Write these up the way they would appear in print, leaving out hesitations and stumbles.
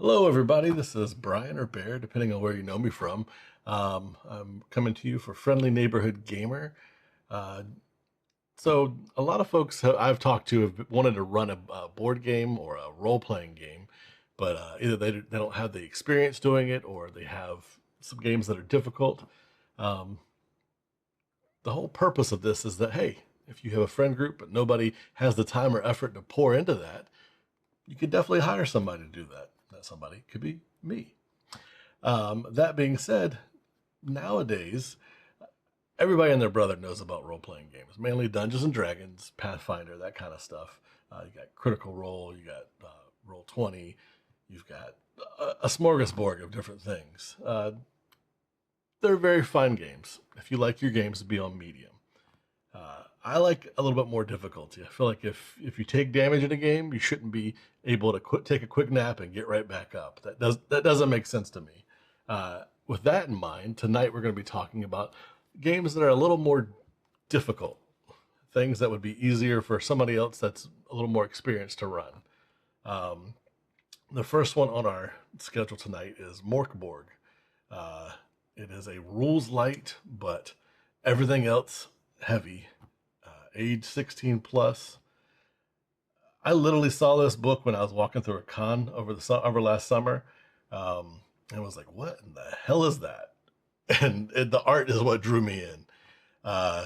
Hello, everybody. This is Brian or Bear, depending on where you know me from. I'm coming to you for Friendly Neighborhood Gamer. Uh, so, a lot of folks I've talked to have wanted to run a board game or a role-playing game, but either they don't have the experience doing it, or they have some games that are difficult. Um, the whole purpose of this is that, hey, if you have a friend group but nobody has the time or effort to pour into that, you could definitely hire somebody to do that. That somebody could be me. That being said, nowadays, everybody and their brother knows about role-playing games, mainly Dungeons and Dragons, Pathfinder, that kind of stuff. You got Critical Role, you got Roll20, you've got a smorgasbord of different things. They're very fun games if you like your games to be on medium. I like a little bit more difficulty. I feel like if you take damage in a game, you shouldn't be able to take a quick nap and get right back up. That doesn't make sense to me. With that in mind, tonight we're going to be talking about games that are a little more difficult, things that would be easier for somebody else that's a little more experienced to run. The first one on our schedule tonight is Mork Borg. It is a rules light, but everything else heavy. Age 16 plus. I literally saw this book when I was walking through a con over last summer, and was like, "What in the hell is that?" And the art is what drew me in. The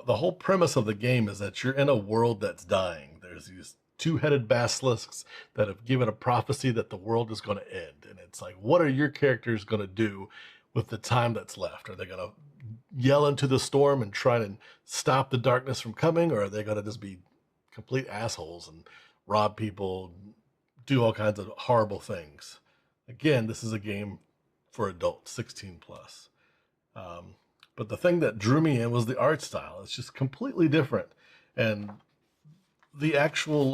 whole premise of the game is that you're in a world that's dying. There's these two-headed basilisks that have given a prophecy that the world is going to end, and it's like, what are your characters going to do with the time that's left? Are they going to yell into the storm and try to stop the darkness from coming, or are they going to just be complete assholes and rob people, do all kinds of horrible things? Again, this is a game for adults, 16 plus. But the thing that drew me in was the art style. It's just completely different. And the actual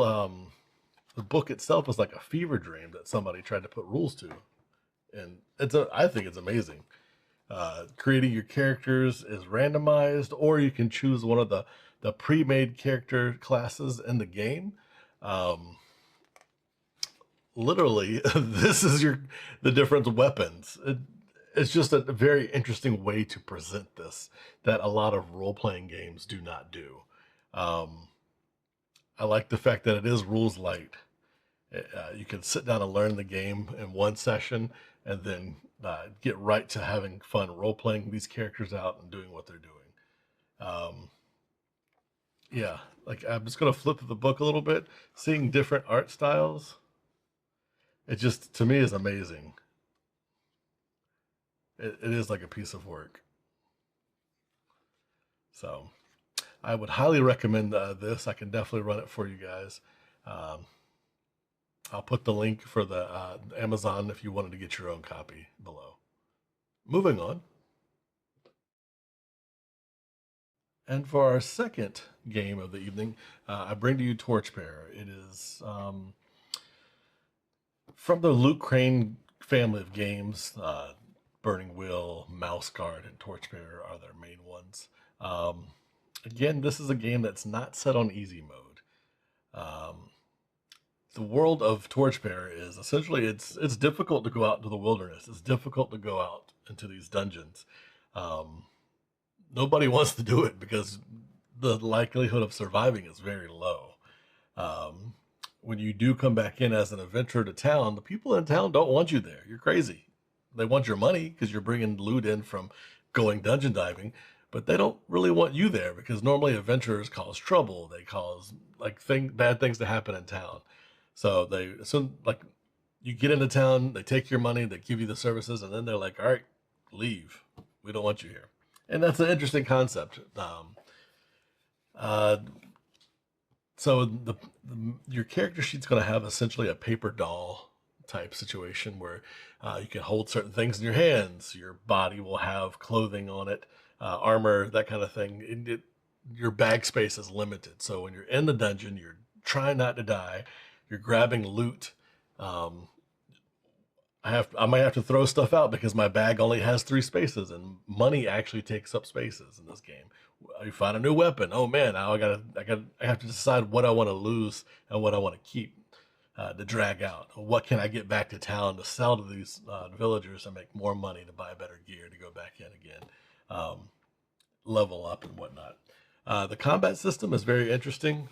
the book itself is like a fever dream that somebody tried to put rules to. And I think it's amazing. Creating your characters is randomized, or you can choose one of the pre-made character classes in the game. Literally, this is the different weapons. It's just a very interesting way to present this that a lot of role-playing games do not do. I like the fact that it is rules light. You can sit down and learn the game in one session, and then get right to having fun role-playing these characters out and doing what they're doing. Yeah, like I'm just going to flip through the book a little bit, seeing different art styles. It just, to me, is amazing. It is like a piece of work. So I would highly recommend this. I can definitely run it for you guys. I'll put the link for the Amazon if you wanted to get your own copy below. Moving on. And for our second game of the evening, I bring to you Torchbearer. It is from the Luke Crane family of games. Burning Wheel, Mouse Guard, and Torchbearer are their main ones. Again, this is a game that's not set on easy mode. The world of Torchbearer is essentially it's difficult to go out into the wilderness. It's difficult to go out into these dungeons. Nobody wants to do it because the likelihood of surviving is very low. When you do come back in as an adventurer to town, the people in town don't want you there. You're crazy. They want your money because you're bringing loot in from going dungeon diving, but they don't really want you there because normally adventurers cause trouble. They cause bad things to happen in town. So like you get into town, they take your money, they give you the services, and then they're like, all right, leave. We don't want you here. And that's an interesting concept. So your character sheet's going to have essentially a paper doll type situation where you can hold certain things in your hands. Your body will have clothing on it, armor, that kind of thing. Your bag space is limited. So when you're in the dungeon, you're trying not to die. You're grabbing loot. I might have to throw stuff out because my bag only has 3 spaces, and money actually takes up spaces in this game. You find a new weapon. Oh man, now I have to decide what I want to lose and what I want to keep. to drag out. What can I get back to town to sell to these villagers and make more money to buy better gear to go back in again, level up and whatnot. The combat system is very interesting.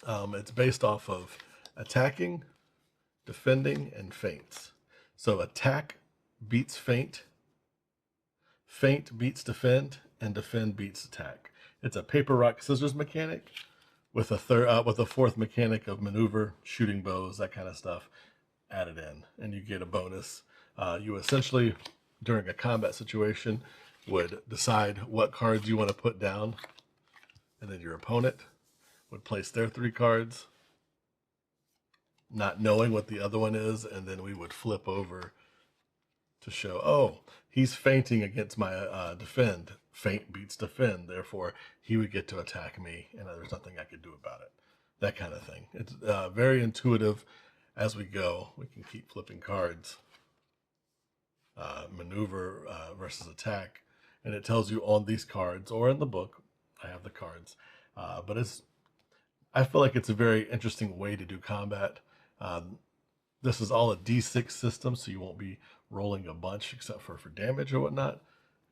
It's based off of attacking, defending, and feints. So attack beats feint, feint beats defend, and defend beats attack. It's a paper, rock, scissors mechanic with a fourth mechanic of maneuver, shooting bows, that kind of stuff added in, and you get a bonus. You essentially, during a combat situation, would decide what cards you want to put down, and then your opponent would place their 3 cards, not knowing what the other one is, and then we would flip over to show, oh, he's feinting against my defend. Feint beats defend, therefore he would get to attack me, and there's nothing I could do about it. That kind of thing. It's very intuitive as we go. We can keep flipping cards. Maneuver versus attack, and it tells you on these cards or in the book. I have the cards, but I feel like it's a very interesting way to do combat. This is all a D6 system, so you won't be rolling a bunch except for damage or whatnot.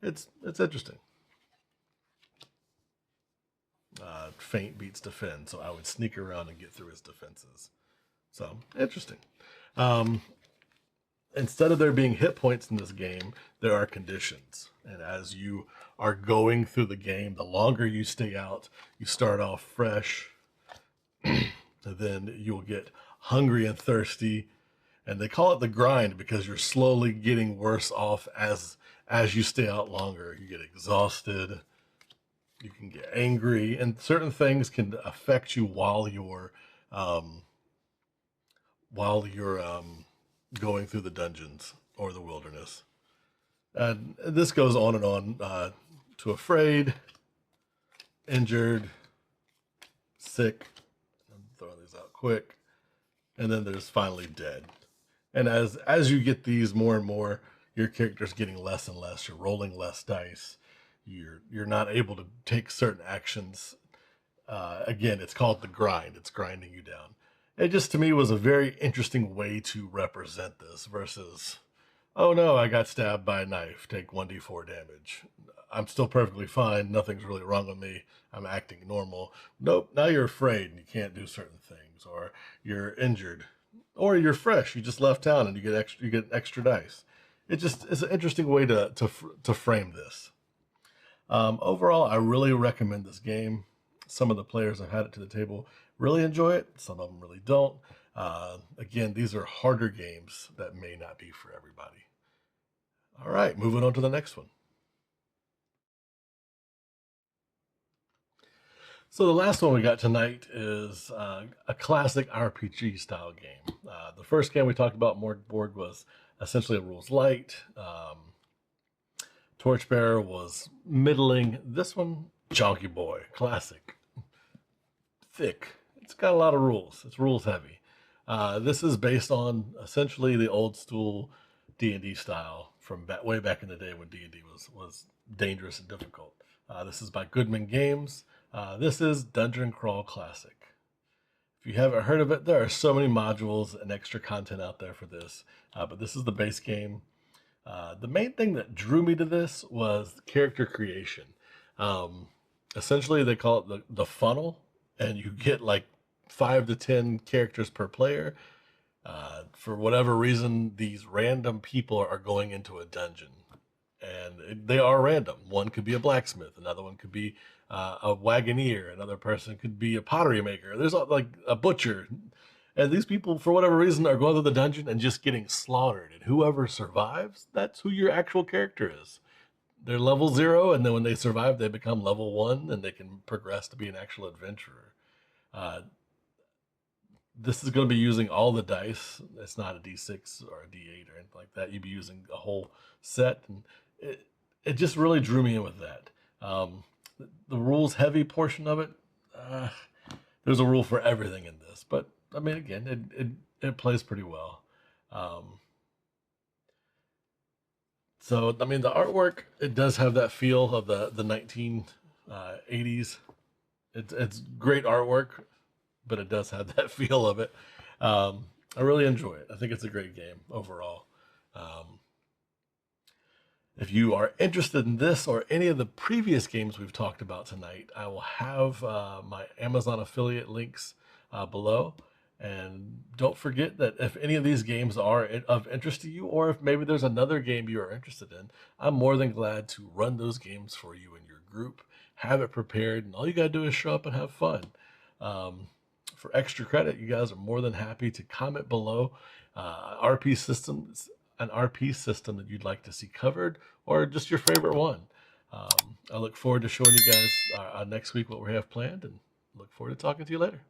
It's interesting. Feint beats defend, so I would sneak around and get through his defenses. So interesting. Instead of there being hit points in this game, there are conditions. And as you are going through the game, the longer you stay out, you start off fresh, and then you'll get hungry and thirsty. And they call it the grind because you're slowly getting worse off as you stay out longer. You get exhausted, you can get angry, and certain things can affect you while you're going through the dungeons or the wilderness. And this goes on and on to afraid, injured, sick. I'm throwing these out quick. And then there's finally dead. And as you get these more and more, your character's getting less and less. You're rolling less dice. You're not able to take certain actions. Again, it's called the grind. It's grinding you down. It just, to me, was a very interesting way to represent this versus, oh no, I got stabbed by a knife, take 1d4 damage. I'm still perfectly fine. Nothing's really wrong with me. I'm acting normal. Nope, now you're afraid and you can't do certain things, or you're injured, or you're fresh. You just left town and you get extra dice. It's an interesting way to frame this. Overall, I really recommend this game. Some of the players have had it to the table really enjoy it. Some of them really don't. Again, these are harder games that may not be for everybody. All right, moving on to the next one. So the last one we got tonight is a classic RPG style game. The first game we talked about, Mork Borg, was essentially a rules light. Torchbearer was middling. This one, Chonky Boy, classic, thick. It's got a lot of rules. It's rules heavy. This is based on essentially the old school D&D style from way back in the day when D&D was dangerous and difficult. This is by Goodman Games. This is Dungeon Crawl Classic. If you haven't heard of it, there are so many modules and extra content out there for this, but this is the base game. The main thing that drew me to this was character creation. Essentially, they call it the funnel, and you get like 5 to 10 characters per player. For whatever reason, these random people are going into a dungeon, and they are random. One could be a blacksmith, another one could be a wagoneer, another person could be a pottery maker. There's like a butcher. And these people, for whatever reason, are going to the dungeon and just getting slaughtered. And whoever survives, that's who your actual character is. They're level 0, and then when they survive, they become level 1, and they can progress to be an actual adventurer. This is going to be using all the dice. It's not a D6 or a D8 or anything like that. You'd be using a whole set, and it just really drew me in with that. The rules heavy portion of it, there's a rule for everything in this, but I mean, again, it plays pretty well. So, I mean, the artwork, it does have that feel of the 1980s. It's great artwork, but it does have that feel of it. I really enjoy it. I think it's a great game overall. Um, if you are interested in this or any of the previous games we've talked about tonight, I will have my Amazon affiliate links below. And don't forget that if any of these games are of interest to you, or if maybe there's another game you are interested in, I'm more than glad to run those games for you in your group, have it prepared, and all you got to do is show up and have fun. Um, for extra credit, you guys are more than happy to comment below RP systems, an RP system that you'd like to see covered, or just your favorite one. I look forward to showing you guys next week what we have planned, and look forward to talking to you later.